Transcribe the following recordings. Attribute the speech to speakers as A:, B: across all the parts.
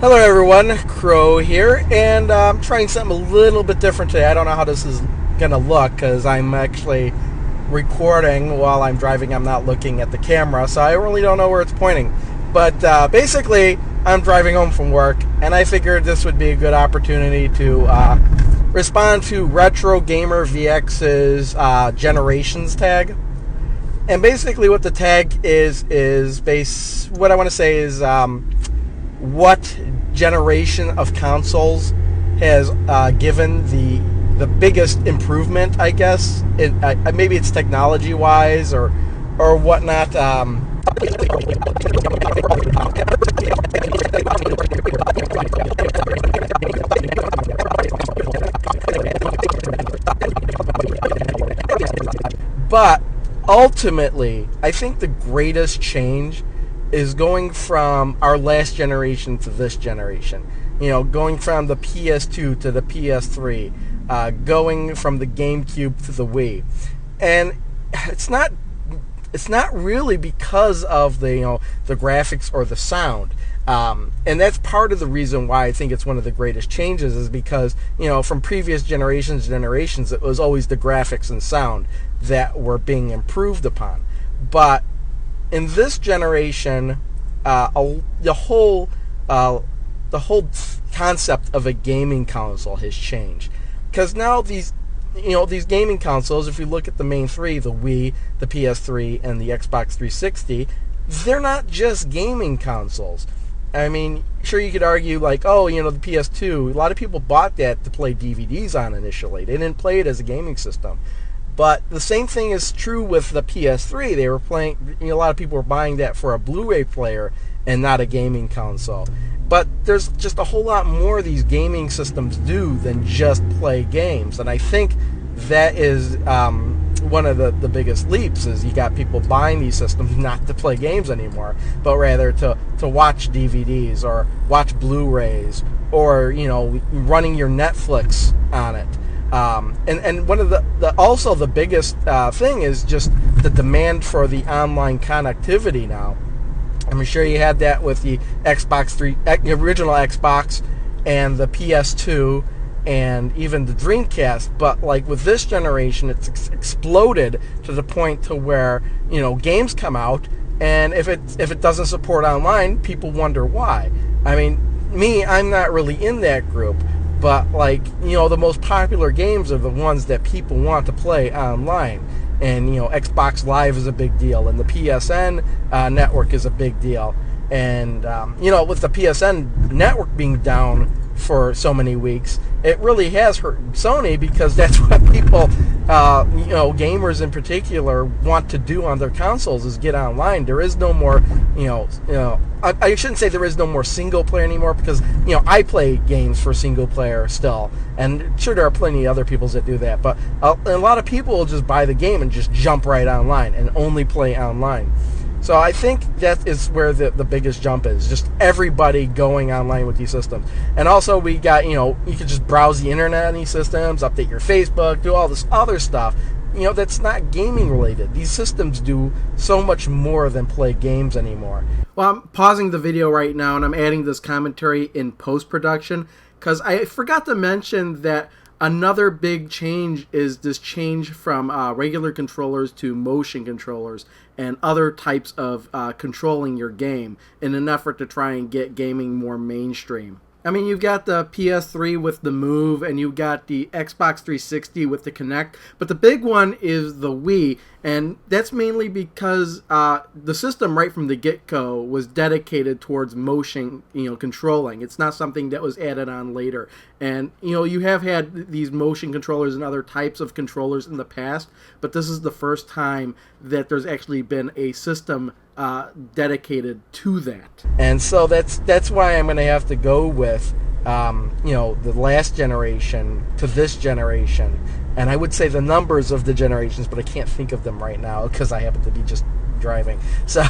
A: Hello everyone, Crow here, and I'm trying something a little bit different today. I don't know how this is going to look because I'm actually recording while I'm driving. I'm not looking at the camera, so I really don't know where it's pointing. But basically, I'm driving home from work, and I figured this would be a good opportunity to respond to RetroGamerVX's Generations tag. And basically what the tag is what I want to say is what generation of consoles has given the biggest improvement, I guess. Maybe it's technology-wise or whatnot. But ultimately, I think the greatest change is going from our last generation to this generation. You know, going from the PS2 to the PS3, going from the GameCube to the Wii. And it's not really because of the graphics or the sound. And that's part of the reason why I think it's one of the greatest changes, is because, from previous generations, it was always the graphics and sound that were being improved upon. But in this generation, the whole concept of a gaming console has changed. Because now these gaming consoles, if you look at the main three, the Wii, the PS3, and the Xbox 360, they're not just gaming consoles. I mean, sure, you could argue like, the PS2, a lot of people bought that to play DVDs on initially. They didn't play it as a gaming system. But the same thing is true with the PS3. They were playing, a lot of people were buying that for a Blu-ray player and not a gaming console. But there's just a whole lot more these gaming systems do than just play games. And I think that is one of the biggest leaps, is you got people buying these systems not to play games anymore, but rather to watch DVDs or watch Blu-rays or, running your Netflix on it. And one of the biggest thing is just the demand for the online connectivity now. I'm sure you had that with the original Xbox and the PS2 and even the Dreamcast, but like with this generation, it's exploded to the point to where games come out, and if it doesn't support online, people wonder why. I mean, I'm not really in that group. But, the most popular games are the ones that people want to play online. And, Xbox Live is a big deal. And the PSN network is a big deal. And, with the PSN network being down for so many weeks, it really has hurt Sony, because that's what people, gamers in particular, want to do on their consoles, is get online. There is no more, I shouldn't say there is no more single player anymore, because, I play games for single player still. And sure, there are plenty of other people that do that. But a lot of people will just buy the game and just jump right online and only play online. So I think that is where the biggest jump is, just everybody going online with these systems. And also we got, you can just browse the internet on these systems, update your Facebook, do all this other stuff, that's not gaming related. These systems do so much more than play games anymore. Well, I'm pausing the video right now and I'm adding this commentary in post-production because I forgot to mention that another big change is this change from regular controllers to motion controllers and other types of controlling your game in an effort to try and get gaming more mainstream. I mean, you've got the PS3 with the Move, and you've got the Xbox 360 with the Kinect, but the big one is the Wii, and that's mainly because the system right from the get-go was dedicated towards motion, controlling. It's not something that was added on later. And, you have had these motion controllers and other types of controllers in the past, but this is the first time that there's actually been a system dedicated to that. And so that's why I'm going to have to go with the last generation to this generation. And I would say the numbers of the generations, but I can't think of them right now because I happen to be just driving. So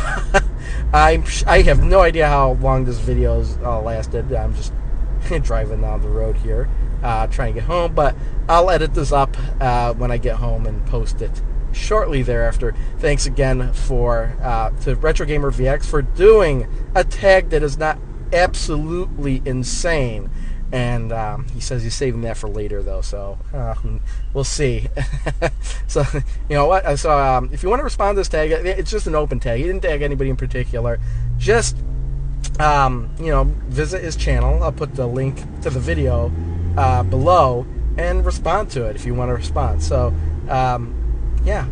A: I have no idea how long this video's lasted. I'm just driving down the road here, trying to get home. But I'll edit this up when I get home and post it shortly thereafter. Thanks again to RetroGamerVX for doing a tag that is not absolutely insane. And he says he's saving that for later, though. So we'll see. So you know what? So if you want to respond to this tag, it's just an open tag. He didn't tag anybody in particular. Just you know, visit his channel. I'll put the link to the video below and respond to it if you want to respond. So yeah,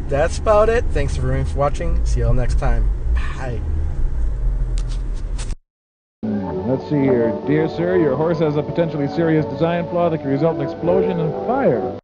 A: that's about it. Thanks for watching. See you all next time. Bye.
B: Let's see here. Dear sir, your horse has a potentially serious design flaw that could result in explosion and fire.